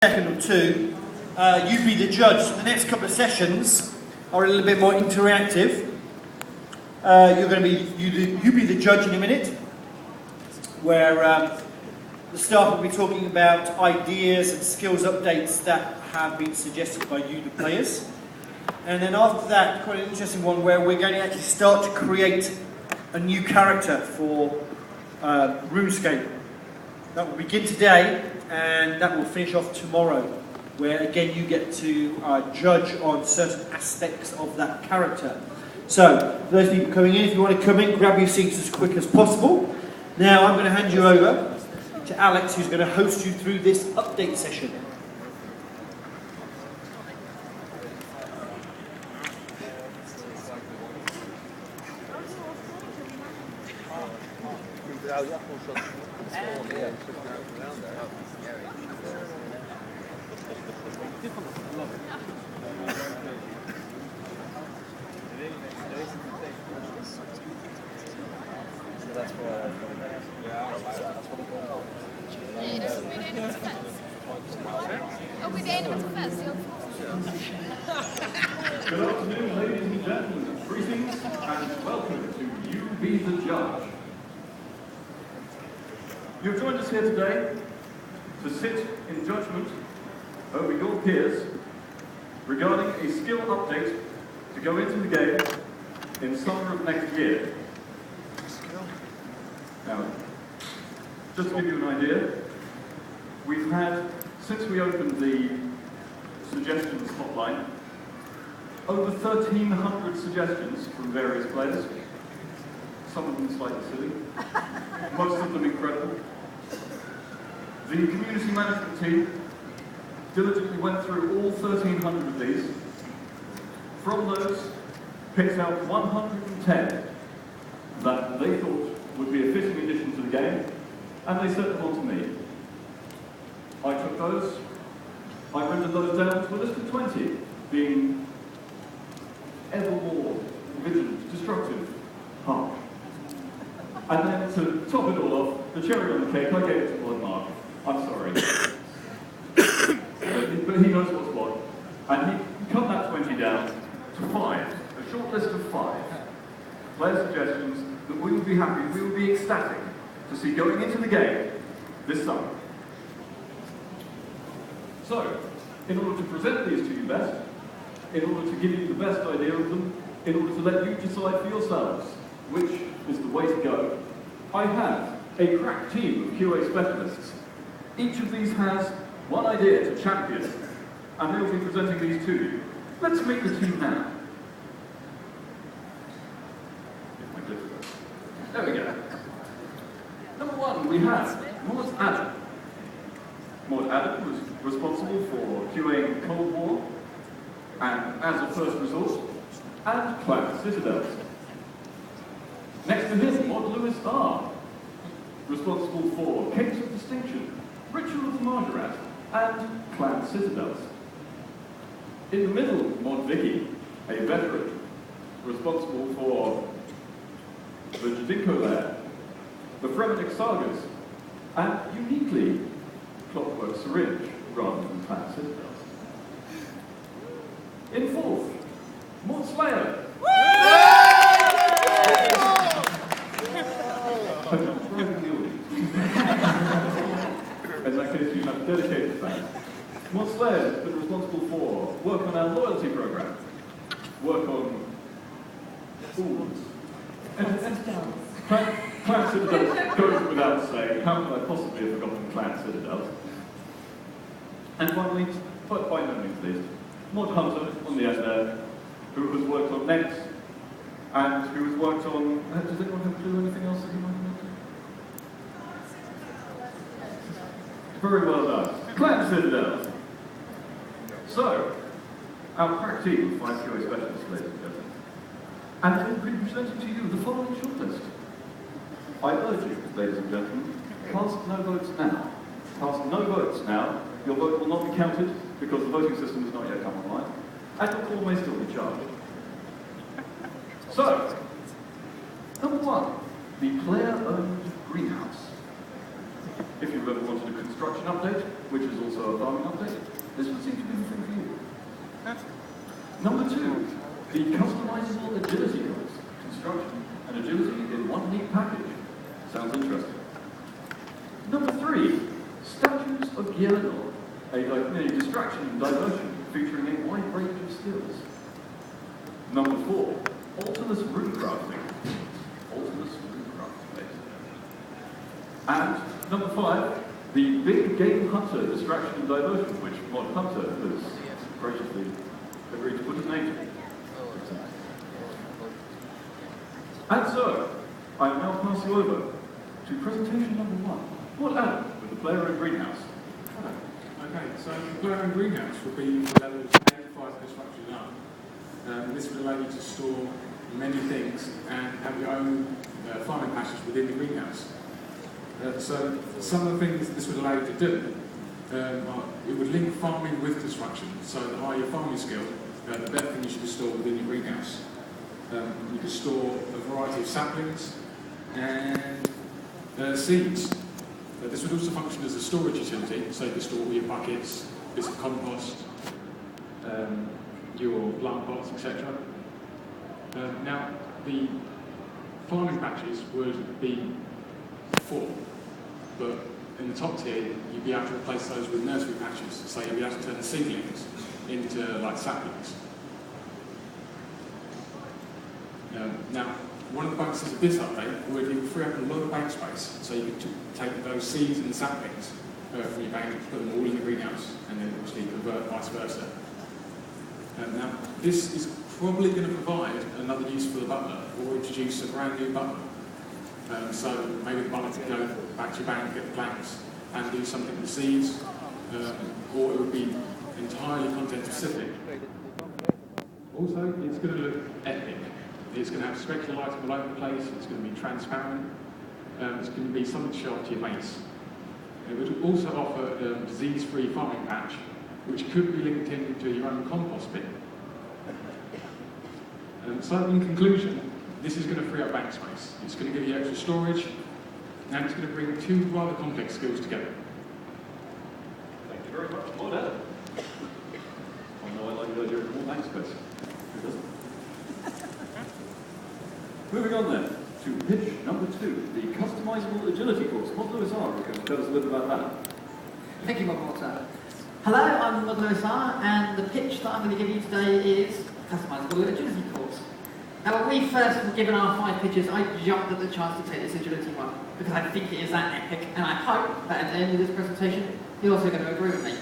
second or two, you be the judge. So the next couple of sessions are a little bit more interactive. You're going to be you be the judge in a minute, where the staff will be talking about ideas and skills updates that have been suggested by you, the players. And then after that, quite an interesting one where we're going to actually start to create a new character for RuneScape. That will begin today, and that will finish off tomorrow, where again you get to judge on certain aspects of that character. So, for those people coming in, if you want to come in, grab your seats as quick as possible. Now I'm going to hand you over to Alex, who's going to host you through this update session. Good afternoon, ladies and gentlemen. Greetings and welcome to You Be the Judge. You've joined us here today to sit in judgment over your peers regarding a skill update to go into the game in summer of next year. Now, just to give you an idea, we've had, since we opened the suggestions hotline, over 1,300 suggestions from various players. Some of them slightly silly, most of them incredible. The community management team diligently went through all 1,300 of these. From those, picked out 110 that they thought would be a fitting addition to the game, and they sent them on to me. I took those, I rendered those down to a list of 20, being ever more vigilant, destructive, harsh. And then to top it all off, the cherry on the cake, I gave it to Blood Mark. I'm sorry. But he knows what's what. And he cut that 20 down to 5, a short list of 5 player suggestions that we would be happy, we would be ecstatic to see going into the game this summer. So, in order to present these to you best, in order to give you the best idea of them, in order to let you decide for yourselves which is the way to go, I have a crack team of QA specialists. Each of these has one idea to champion, and they will be presenting these to you. Let's meet the team now. There we go. Number 1, we have Maud Adam. Maud Adam was responsible for QAing Cold War, and As a First Resort, and Clan Citadels. Next to him, Maud Lewis R, responsible for Capes of Distinction, Ritual of the Margaret, and Clan Citadels. In the middle, Maud Vicky, a veteran, responsible for the Jadinko Lair, the Frenetic Sagas, and uniquely, Clockwork Syringe, rather than Clan Citadels. In fourth, Maud Slayer. In that case, you have dedicated fans. Maud Slayer has been responsible for work on our loyalty program, work on schools, and Clan Citadels goes without saying. How could I possibly have forgotten Clan Citadels? And finally, but by no means least, Maud Hunter on the SNL, who has worked on Next, and who has worked on... does anyone have a clue anything else that you might have worked on? Very well done. Clan Citadels. So, our crack team of 5 QA specialists, ladies and gentlemen. And they will be presenting to you the following shortlist. I urge you, ladies and gentlemen, cast no votes now. Cast no votes now. Your vote will not be counted because the voting system has not yet come online, and your call may still be charged. So, number 1, the player-owned greenhouse. If you've ever wanted a construction update, which is also a farming update, Number 2, the customizable agility course. Construction and agility in one neat package. Sounds interesting. Number 3, statues of youre, a distraction and diversion featuring a wide range of skills. Number 4, alternate runecrafting. And number 5, the big game hunter distraction and diversion, which Mod Hunter has graciously agreed to put his name to. And so, I will now pass you over to presentation number 1. What Adam with the player in greenhouse? Okay, so the player in greenhouse will be for levels 85 construction and up. This will allow you to store many things and have your own farming patches within the greenhouse. So some of the things this would allow you to do, it would link farming with construction. So the higher your farming skill, the better things you can store within your greenhouse. You can store a variety of saplings and seeds. This would also function as a storage utility, so you can store all your buckets, bits of compost, your plant pots, etc. Now, the farming patches would be 4, but in the top tier, you'd be able to replace those with nursery patches, so you'd be able to turn the seedlings into like saplings. Now, one of the bonuses of this update would it would free up a lot of bank space, so you could take those seeds and the saplings from your bank, put them all in the greenhouse, and then obviously convert vice versa. Now, this is probably going to provide another use for the butler, or introduce a brand new butler. So maybe the butler could go back to your bank, get the planks, and do something with the seeds, or it would be entirely content specific. Also, it's going to look epic. It's going to have specular lights all over the place, it's going to be transparent, it's going to be something to show off to your mates. It would also offer a disease-free farming patch, which could be linked into your own compost bin. So in conclusion, this is going to free up bank space. It's going to give you extra storage, and it's going to bring 2 rather complex skills together. Thank you very much. Well done. I know I like the idea of more bank space. Who doesn't? Moving on then to pitch number 2, the customizable agility course. Mod Lewis R, can you tell us a little about that? Thank you, Mod. Hello, I'm Mod Lewis R, and the pitch that I'm going to give you today is customizable agility course. Now, when we first were given our 5 pitches, I jumped at the chance to take this agility one because I think it is that epic, and I hope that at the end of this presentation, you're also going to agree with me.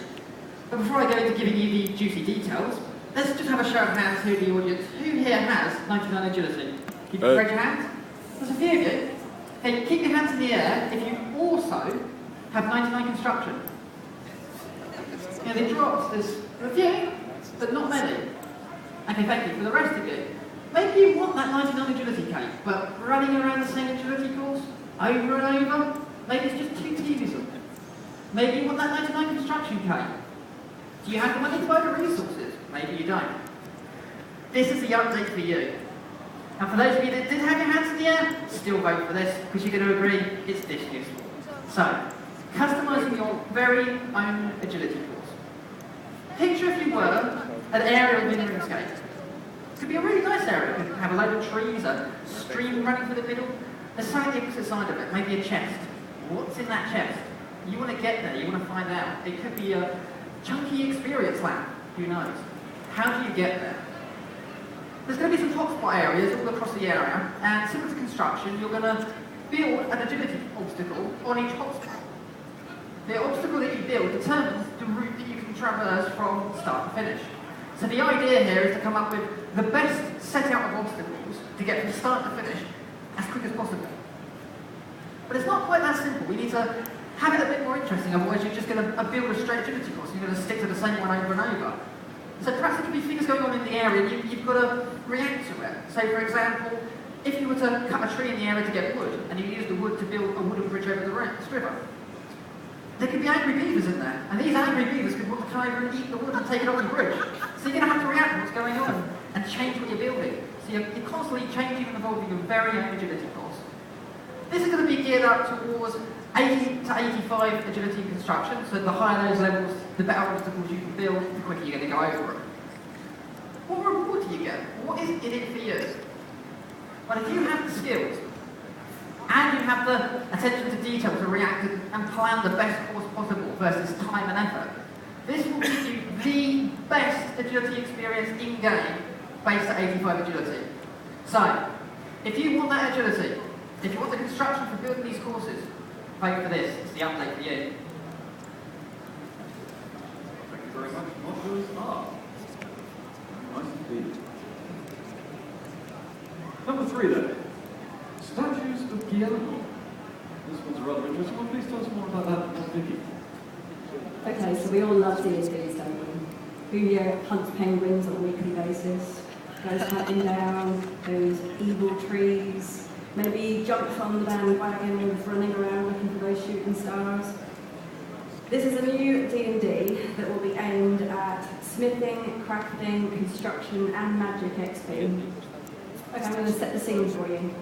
But before I go into giving you the juicy details, let's just have a show of hands here in the audience. Who here has 99 agility? Can you raise your hands? There's a few of you. Okay, keep your hands in the air if you also have 99 construction. Yeah, they dropped. There's a few, but not many. Okay, thank you. For the rest of you, maybe you want that 99 agility cake, but running around the same agility course over and over, maybe it's just too tedious. Maybe you want that 99 construction cake. Do you have the money to buy the resources? Maybe you don't. This is the update for you. And for those of you that did have your hands in the air, still vote for this, because you're going to agree it's this useful. So, customising your very own agility course. Picture, if you were, an area within RuneScape. It could be a really nice area. It could have a load of trees, a stream running through the middle. There's something the opposite side of it, maybe a chest. What's in that chest? You want to get there, you want to find out. It could be a chunky experience lab, who knows? How do you get there? There's going to be some hotspot areas all across the area, and similar to construction, you're going to build an agility obstacle on each hotspot. The obstacle that you build determines the route that you can traverse from start to finish. So the idea here is to come up with the best set out of obstacles to get from start to finish as quick as possible. But it's not quite that simple. We need to have it a bit more interesting, otherwise you're just going to build a straight agility course. You're going to stick to the same one over and over. So perhaps there could be things going on in the area and you've got to react to it. Say, for example, if you were to cut a tree in the area to get wood, and you use the wood to build a wooden bridge over the river, there could be angry beavers in there, and these angry beavers could want to come over and eat the wood and take it off the bridge. So you're going to have to react to what's going on and change what you're building. So you're constantly changing and evolving your very own agility course. This is going to be geared up towards 80 to 85 agility construction, so the higher those levels, the better obstacles you can build, the quicker you're going to go over them. what reward do you get? What is in it for you? Well, if you have the skills, and you have the attention to detail to react and plan the best course possible versus time and effort, this will give you the best agility experience in-game based at 85 agility. So, if you want that agility, if you want the construction for building these courses, vote for this. It's the update for you. Thank you very much. Modulars are. Nice indeed. Number 3 then. Statues of Guillermo. This one's rather interesting. Well, please tell us more about that, Vicky. Okay, so we all love D&Ds, don't we? Who here hunts penguins on a weekly basis, goes hunting down those evil trees, maybe jumps on the bandwagon of running around looking for those shooting stars. This is a new D&D that will be aimed at smithing, crafting, construction and magic XP. Okay, I'm going to set the scene for you.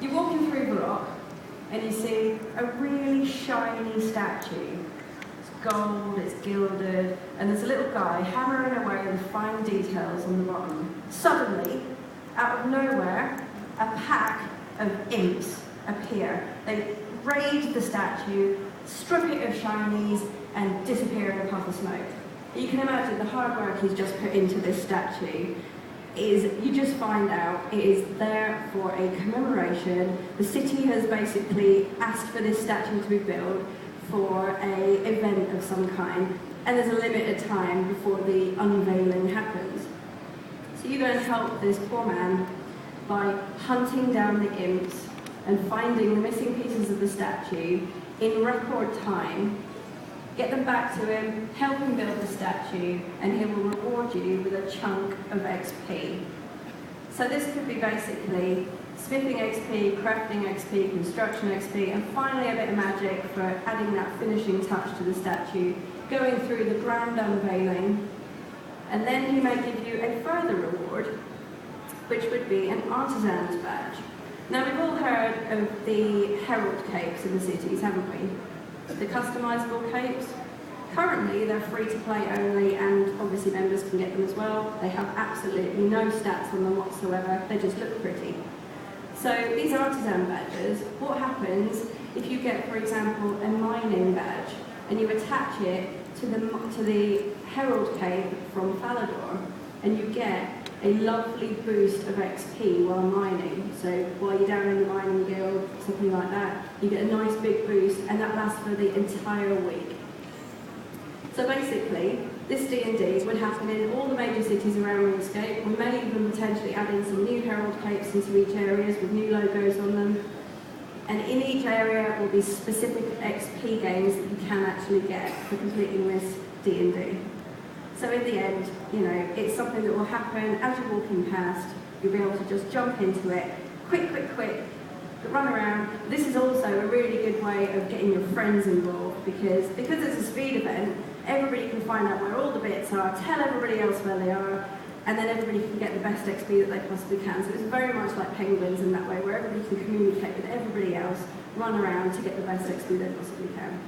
You're walking through the rock and you see a really shiny statue. It's gold, it's gilded, and there's a little guy hammering away with fine details on the bottom. Suddenly, out of nowhere, a pack of imps appear. They raid the statue, strip it of shinies, and disappear in a puff of smoke. You can imagine the hard work he's just put into this statue is, you just find out it is there for a commemoration. The city has basically asked for this statue to be built for an event of some kind, and there's a limited time before the unveiling happens. So you go and help this poor man by hunting down the imps and finding the missing pieces of the statue in record time, get them back to him, help him build the statue, and he will reward you with a chunk of XP. So this could be basically smithing XP, crafting XP, construction XP, and finally a bit of magic for adding that finishing touch to the statue, going through the grand unveiling, and then he may give you a further reward, which would be an artisan's badge. Now we've all heard of the herald capes in the cities, haven't we? The customisable capes. Currently they're free to play only, and obviously members can get them as well. They have absolutely no stats on them whatsoever, they just look pretty. So these artisan badges, what happens if you get, for example, a mining badge and you attach it to the herald cape from Falador, and you get a lovely boost of XP while mining. So while you're down in the mining guild, something like that, you get a nice big boost, and that lasts for the entire week. So basically, this D&D would happen in all the major cities around RuneScape. We may even potentially add in some new herald capes into each areas with new logos on them. And in each area will be specific XP games that you can actually get for completing this D&D. So in the end, you know, it's something that will happen as you're walking past. You'll be able to just jump into it, quick, run around. This is also a really good way of getting your friends involved because it's a speed event, everybody can find out where all the bits are, tell everybody else where they are, and then everybody can get the best XP that they possibly can. So it's very much like Penguins in that way, where everybody can communicate with everybody else, run around to get the best XP they possibly can.